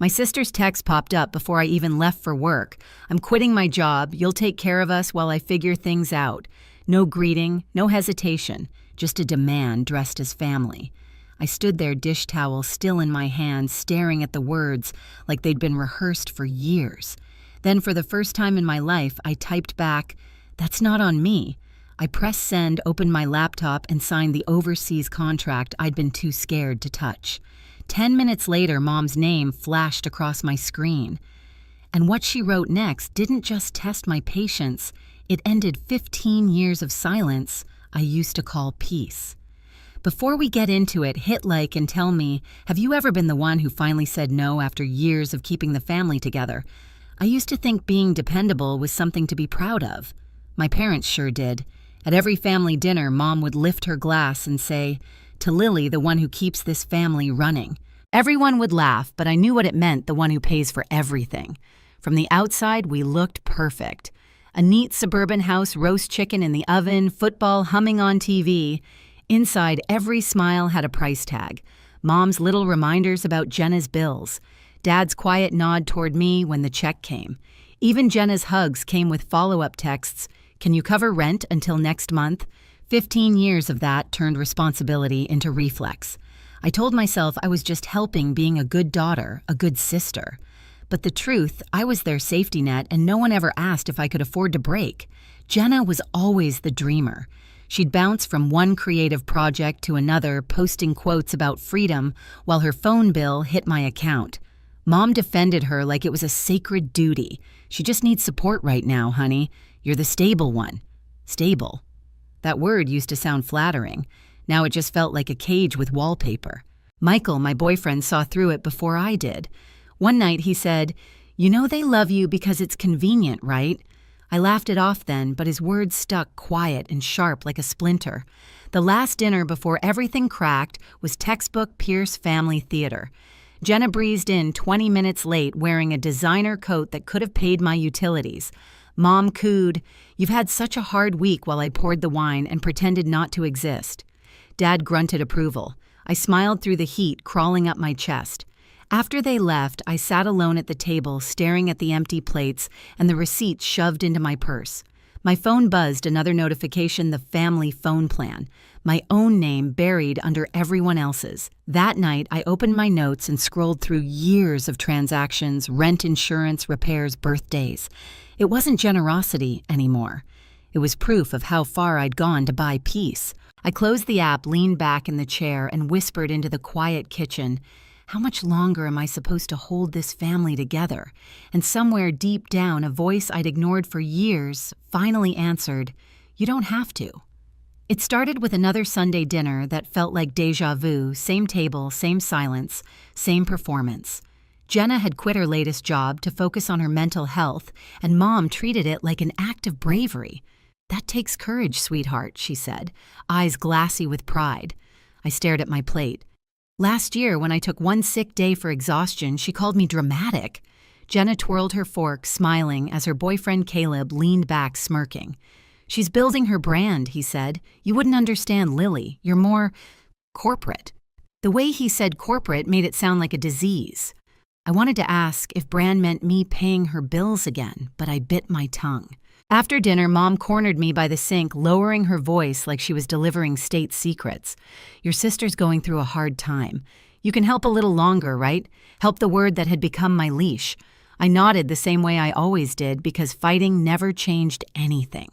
My sister's text popped up before I even left for work. I'm quitting my job. You'll take care of us while I figure things out. No greeting, no hesitation, just a demand dressed as family. I stood there, dish towel still in my hand, staring at the words like they'd been rehearsed for years. Then, for the first time in my life, I typed back, "That's not on me." I pressed send, opened my laptop, and signed the overseas contract I'd been too scared to touch. 10 minutes later, Mom's name flashed across my screen. And what she wrote next didn't just test my patience, it ended 15 years of silence I used to call peace. Before we get into it, hit like and tell me, have you ever been the one who finally said no after years of keeping the family together? I used to think being dependable was something to be proud of. My parents sure did. At every family dinner, Mom would lift her glass and say, "To Lily, the one who keeps this family running." Everyone would laugh, but I knew what it meant, the one who pays for everything. From the outside, we looked perfect. A neat suburban house, roast chicken in the oven, football humming on TV. Inside, every smile had a price tag. Mom's little reminders about Jenna's bills. Dad's quiet nod toward me when the check came. Even Jenna's hugs came with follow-up texts. "Can you cover rent until next month?" 15 years of that turned responsibility into reflex. I told myself I was just helping, being a good daughter, a good sister. But the truth, I was their safety net, and no one ever asked if I could afford to break. Jenna was always the dreamer. She'd bounce from one creative project to another, posting quotes about freedom while her phone bill hit my account. Mom defended her like it was a sacred duty. "She just needs support right now, honey. You're the stable one." Stable. That word used to sound flattering. Now it just felt like a cage with wallpaper. Michael, my boyfriend, saw through it before I did. One night he said, "You know they love you because it's convenient, right?" I laughed it off then, but his words stuck quiet and sharp like a splinter. The last dinner before everything cracked was textbook Pierce family theater. Jenna breezed in 20 minutes late wearing a designer coat that could have paid my utilities. Mom cooed, "You've had such a hard week," while I poured the wine and pretended not to exist. Dad grunted approval. I smiled through the heat crawling up my chest. After they left, I sat alone at the table, staring at the empty plates and the receipts shoved into my purse. My phone buzzed, another notification, the family phone plan. My own name buried under everyone else's. That night, I opened my notes and scrolled through years of transactions, rent, insurance, repairs, birthdays. It wasn't generosity anymore. It was proof of how far I'd gone to buy peace. I closed the app, leaned back in the chair, and whispered into the quiet kitchen, "How much longer am I supposed to hold this family together?" And somewhere deep down, a voice I'd ignored for years finally answered, "You don't have to." It started with another Sunday dinner that felt like déjà vu, same table, same silence, same performance. Jenna had quit her latest job to focus on her mental health, and Mom treated it like an act of bravery. "That takes courage, sweetheart," she said, eyes glassy with pride. I stared at my plate. Last year, when I took one sick day for exhaustion, she called me dramatic. Jenna twirled her fork, smiling, as her boyfriend Caleb leaned back, smirking. "She's building her brand," he said. "You wouldn't understand Lily. You're more corporate." The way he said corporate made it sound like a disease. I wanted to ask if brand meant me paying her bills again, but I bit my tongue. After dinner, Mom cornered me by the sink, lowering her voice like she was delivering state secrets. "Your sister's going through a hard time. You can help a little longer, right? Help the word that had become my leash." I nodded the same way I always did, because fighting never changed anything.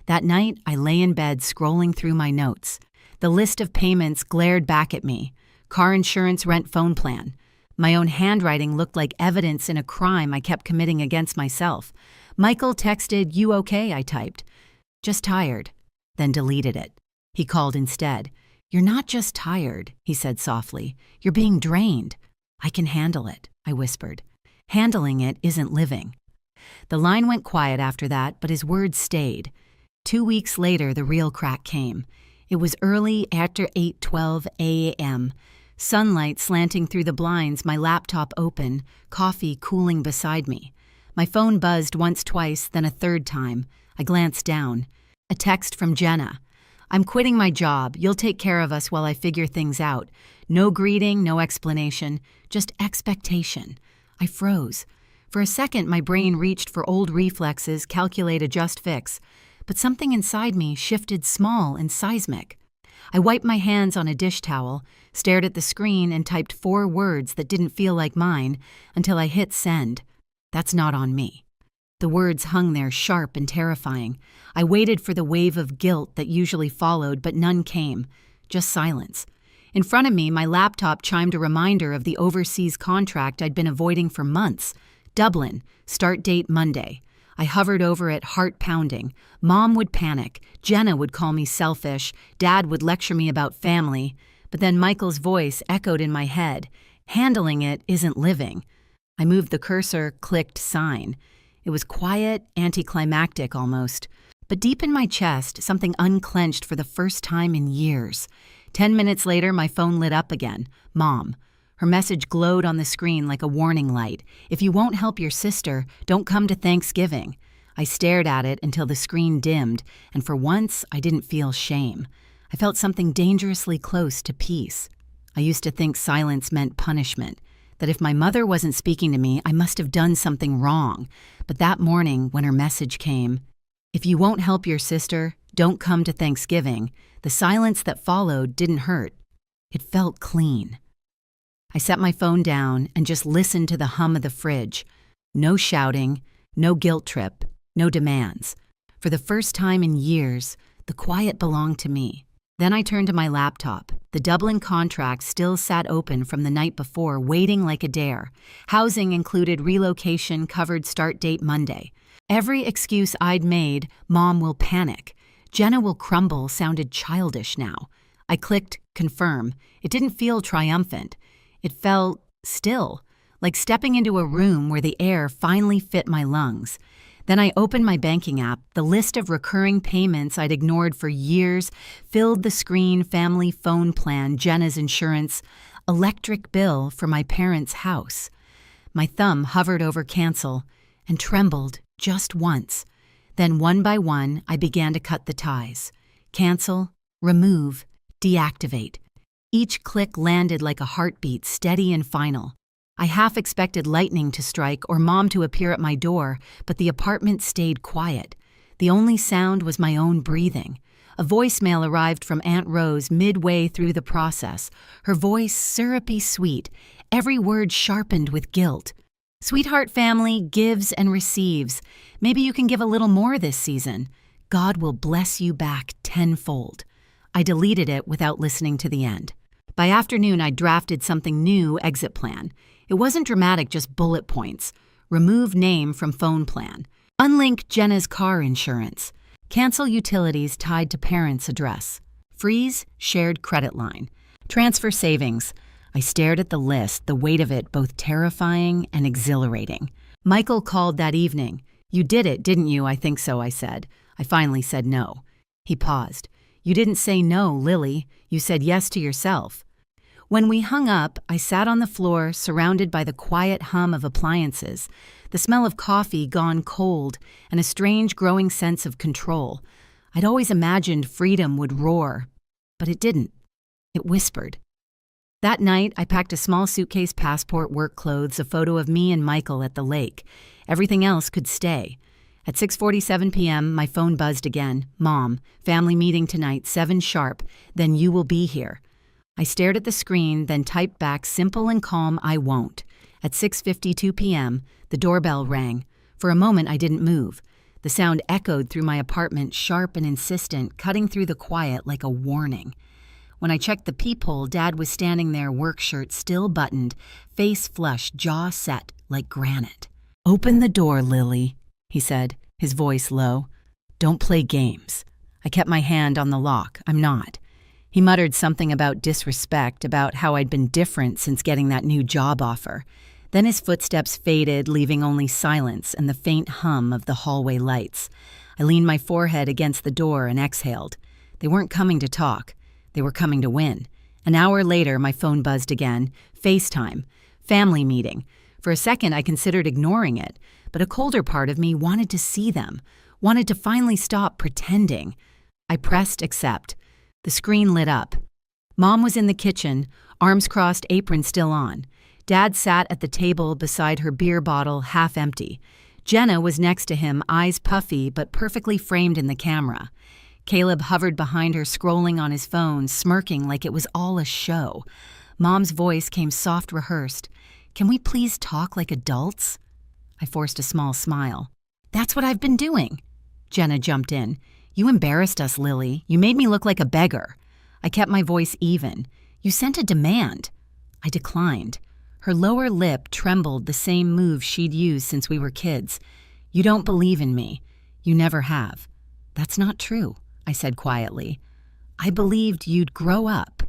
That night, I lay in bed scrolling through my notes. The list of payments glared back at me. Car insurance, rent, phone plan. My own handwriting looked like evidence in a crime I kept committing against myself. Michael texted, "You okay?" I typed. "Just tired," then deleted it. He called instead. "You're not just tired," he said softly. "You're being drained." "I can handle it," I whispered. "Handling it isn't living." The line went quiet after that, but his words stayed. 2 weeks later, the real crack came. It was early after 8:12 a.m., sunlight slanting through the blinds, my laptop open, coffee cooling beside me. My phone buzzed once, twice, then a third time. I glanced down. A text from Jenna. "I'm quitting my job. You'll take care of us while I figure things out." No greeting, no explanation, just expectation. I froze. For a second, my brain reached for old reflexes, calculate, adjust, fix. But something inside me shifted small and seismic. I wiped my hands on a dish towel, stared at the screen, and typed 4 words that didn't feel like mine until I hit send. That's not on me. The words hung there sharp and terrifying. I waited for the wave of guilt that usually followed, but none came. Just silence. In front of me, my laptop chimed a reminder of the overseas contract I'd been avoiding for months. Dublin, start date Monday. I hovered over it, heart pounding. Mom would panic. Jenna would call me selfish. Dad would lecture me about family. But then Michael's voice echoed in my head. Handling it isn't living. I moved the cursor, clicked sign. It was quiet, anticlimactic almost. But deep in my chest, something unclenched for the first time in years. 10 minutes later, my phone lit up again. Mom. Her message glowed on the screen like a warning light. If you won't help your sister, don't come to Thanksgiving. I stared at it until the screen dimmed, and for once, I didn't feel shame. I felt something dangerously close to peace. I used to think silence meant punishment, that if my mother wasn't speaking to me, I must have done something wrong. But that morning, when her message came, if you won't help your sister, don't come to Thanksgiving, the silence that followed didn't hurt. It felt clean. I set my phone down and just listened to the hum of the fridge. No shouting, no guilt trip, no demands. For the first time in years, the quiet belonged to me. Then I turned to my laptop. The Dublin contract still sat open from the night before, waiting like a dare. Housing included relocation, covered start date Monday. Every excuse I'd made, Mom will panic. Jenna will crumble, sounded childish now. I clicked confirm. It didn't feel triumphant. It felt still, like stepping into a room where the air finally fit my lungs. Then I opened my banking app. The list of recurring payments I'd ignored for years filled the screen: family phone plan, Jenna's insurance, electric bill for my parents' house. My thumb hovered over cancel and trembled just once. Then one by one, I began to cut the ties. Cancel, remove, deactivate. Each click landed like a heartbeat, steady and final. I half expected lightning to strike or Mom to appear at my door, but the apartment stayed quiet. The only sound was my own breathing. A voicemail arrived from Aunt Rose midway through the process, her voice syrupy sweet, every word sharpened with guilt. Sweetheart family gives and receives. Maybe you can give a little more this season. God will bless you back tenfold. I deleted it without listening to the end. By afternoon, I drafted something new exit plan. It wasn't dramatic, just bullet points. Remove name from phone plan. Unlink Jenna's car insurance. Cancel utilities tied to parents' address. Freeze shared credit line. Transfer savings. I stared at the list, the weight of it both terrifying and exhilarating. Michael called that evening. You did it, didn't you? I think so, I said. I finally said no. He paused. You didn't say no, Lily. You said yes to yourself. When we hung up, I sat on the floor, surrounded by the quiet hum of appliances, the smell of coffee gone cold, and a strange growing sense of control. I'd always imagined freedom would roar, but it didn't. It whispered. That night, I packed a small suitcase, passport, work clothes, a photo of me and Michael at the lake. Everything else could stay. At 6:47 p.m., my phone buzzed again. Mom, family meeting tonight, 7 sharp. Then you will be here. I stared at the screen, then typed back simple and calm, I won't. At 6:52 p.m., the doorbell rang. For a moment, I didn't move. The sound echoed through my apartment, sharp and insistent, cutting through the quiet like a warning. When I checked the peephole, Dad was standing there, work shirt still buttoned, face flushed, jaw set like granite. Open the door, Lily, he said, his voice low. Don't play games. I kept my hand on the lock. I'm not. He muttered something about disrespect, about how I'd been different since getting that new job offer. Then his footsteps faded, leaving only silence and the faint hum of the hallway lights. I leaned my forehead against the door and exhaled. They weren't coming to talk. They were coming to win. An hour later, my phone buzzed again. FaceTime. Family meeting. For a second, I considered ignoring it, but a colder part of me wanted to see them, wanted to finally stop pretending. I pressed accept. The screen lit up. Mom was in the kitchen, arms crossed, apron still on. Dad sat at the table beside her beer bottle, half empty. Jenna was next to him, eyes puffy but perfectly framed in the camera. Caleb hovered behind her, scrolling on his phone, smirking like it was all a show. Mom's voice came soft, rehearsed. "Can we please talk like adults?" I forced a small smile. "That's what I've been doing." Jenna jumped in. "You embarrassed us, Lily. You made me look like a beggar." I kept my voice even. "You sent a demand." I declined. Her lower lip trembled, the same move she'd used since we were kids. "You don't believe in me. You never have." "That's not true," I said quietly. "I believed you'd grow up."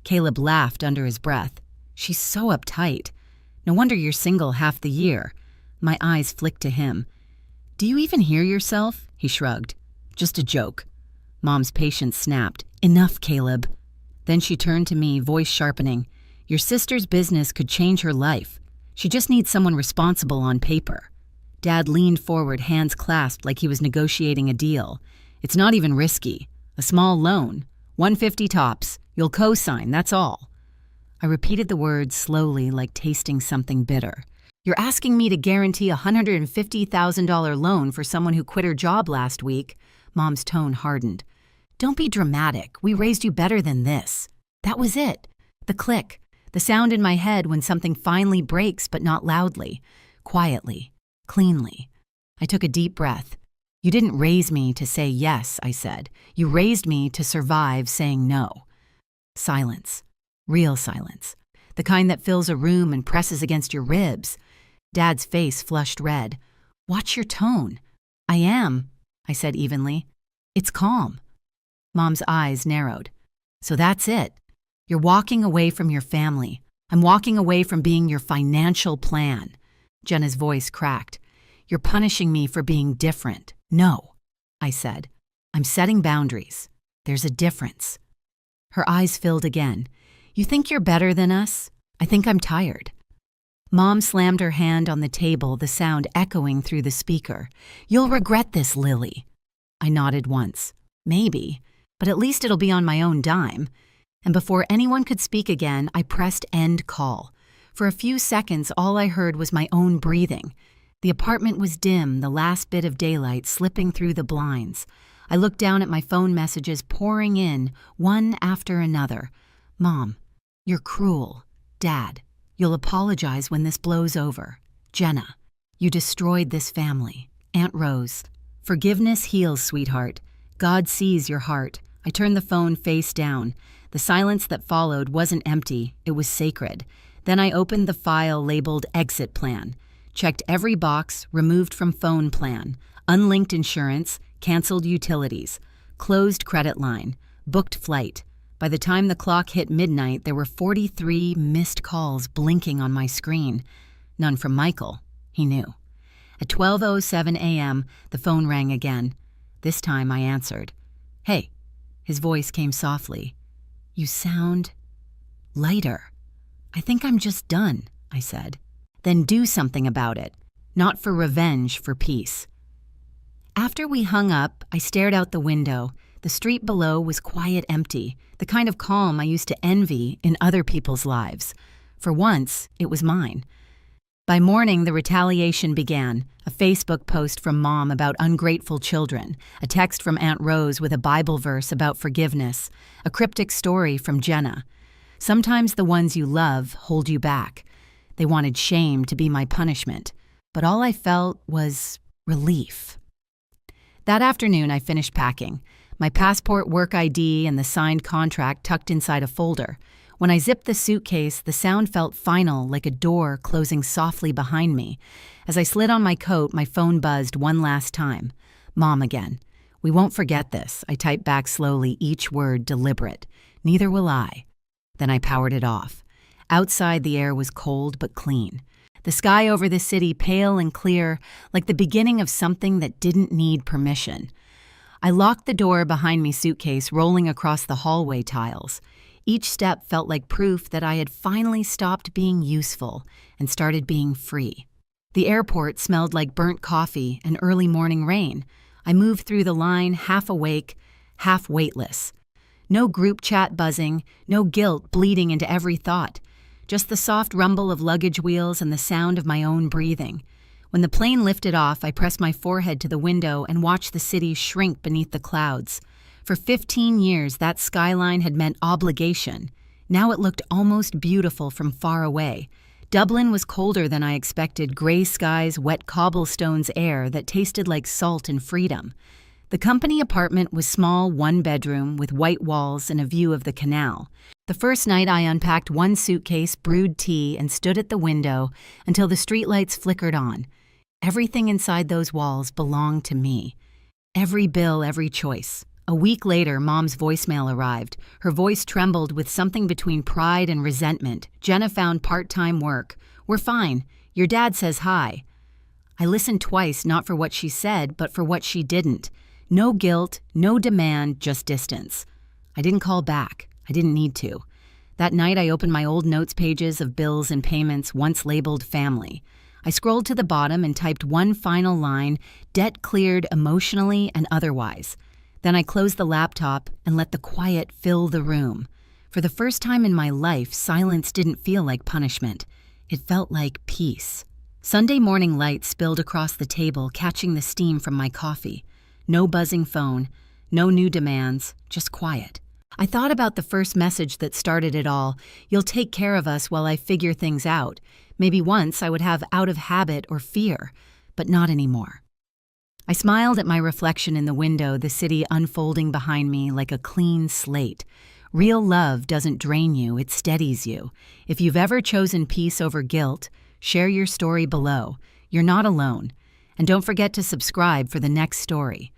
Caleb laughed under his breath. "She's so uptight. No wonder you're single half the year." My eyes flicked to him. "Do you even hear yourself?" He shrugged. "Just a joke." Mom's patience snapped. "Enough, Caleb." Then she turned to me, voice sharpening. "Your sister's business could change her life. She just needs someone responsible on paper." Dad leaned forward, hands clasped like he was negotiating a deal. "It's not even risky. A small loan. $150 tops. You'll co-sign, that's all." I repeated the words slowly, like tasting something bitter. "You're asking me to guarantee a $150,000 loan for someone who quit her job last week?" Mom's tone hardened. "Don't be dramatic. We raised you better than this." That was it. The click. The sound in my head when something finally breaks, but not loudly. Quietly. Cleanly. I took a deep breath. "You didn't raise me to say yes," I said. "You raised me to survive saying no." Silence. Real silence. The kind that fills a room and presses against your ribs. Dad's face flushed red. "Watch your tone." "I am," I said evenly. "It's calm." Mom's eyes narrowed. "So that's it. You're walking away from your family. I'm walking away from being your financial plan." Jenna's voice cracked. "You're punishing me for being different." "No," I said. "I'm setting boundaries. There's a difference." Her eyes filled again. "You think you're better than us? I think I'm tired." Mom slammed her hand on the table, the sound echoing through the speaker. "You'll regret this, Lily." I nodded once. "Maybe, but at least it'll be on my own dime." And before anyone could speak again, I pressed end call. For a few seconds, all I heard was my own breathing. The apartment was dim, the last bit of daylight slipping through the blinds. I looked down at my phone messages pouring in, one after another. "Mom, you're cruel. Dad, you'll apologize when this blows over. Jenna, you destroyed this family. Aunt Rose, forgiveness heals, sweetheart. God sees your heart." I turned the phone face down. The silence that followed wasn't empty, it was sacred. Then I opened the file labeled Exit Plan. Checked every box, removed from phone plan. Unlinked insurance, canceled utilities. Closed credit line. Booked flight. By the time the clock hit midnight, there were 43 missed calls blinking on my screen. None from Michael. He knew. At 12:07 a.m., the phone rang again. This time I answered. "Hey." His voice came softly. "You sound lighter." "I think I'm just done," I said. "Then do something about it. Not for revenge, for peace." After we hung up, I stared out the window. The street below was quiet, empty, the kind of calm I used to envy in other people's lives. For once, it was mine. By morning, the retaliation began. A Facebook post from Mom about ungrateful children, a text from Aunt Rose with a Bible verse about forgiveness, a cryptic story from Jenna. Sometimes the ones you love hold you back. They wanted shame to be my punishment, but all I felt was relief. That afternoon, I finished packing. My passport, work ID, and the signed contract tucked inside a folder. When I zipped the suitcase, the sound felt final, like a door closing softly behind me. As I slid on my coat, my phone buzzed one last time. Mom again. "We won't forget this," I typed back slowly, each word deliberate. "Neither will I." Then I powered it off. Outside, the air was cold but clean. The sky over the city pale and clear, like the beginning of something that didn't need permission. I locked the door behind me suitcase, rolling across the hallway tiles. Each step felt like proof that I had finally stopped being useful and started being free. The airport smelled like burnt coffee and early morning rain. I moved through the line, half awake, half weightless. No group chat buzzing, no guilt bleeding into every thought. just the soft rumble of luggage wheels and the sound of my own breathing. When the plane lifted off, I pressed my forehead to the window and watched the city shrink beneath the clouds. For 15 years, that skyline had meant obligation. Now it looked almost beautiful from far away. Dublin was colder than I expected, gray skies, wet cobblestones, air that tasted like salt and freedom. The company apartment was small, one bedroom, with white walls and a view of the canal. The first night I unpacked one suitcase, brewed tea, and stood at the window until the streetlights flickered on. Everything inside those walls belonged to me. Every bill, every choice. A week later, Mom's voicemail arrived. Her voice trembled with something between pride and resentment. "Jenna found part-time work. We're fine. Your dad says hi." I listened twice, not for what she said, but for what she didn't. No guilt, no demand, just distance. I didn't call back. I didn't need to. That night, I opened my old notes pages of bills and payments, once labeled family. I scrolled to the bottom and typed one final line, debt cleared emotionally and otherwise. Then I closed the laptop and let the quiet fill the room. For the first time in my life, silence didn't feel like punishment. It felt like peace. Sunday morning light spilled across the table, catching the steam from my coffee. No buzzing phone, no new demands, just quiet. I thought about the first message that started it all. "You'll take care of us while I figure things out." Maybe once I would have out of habit or fear, but not anymore. I smiled at my reflection in the window, the city unfolding behind me like a clean slate. Real love doesn't drain you, it steadies you. If you've ever chosen peace over guilt, share your story below. You're not alone. And don't forget to subscribe for the next story.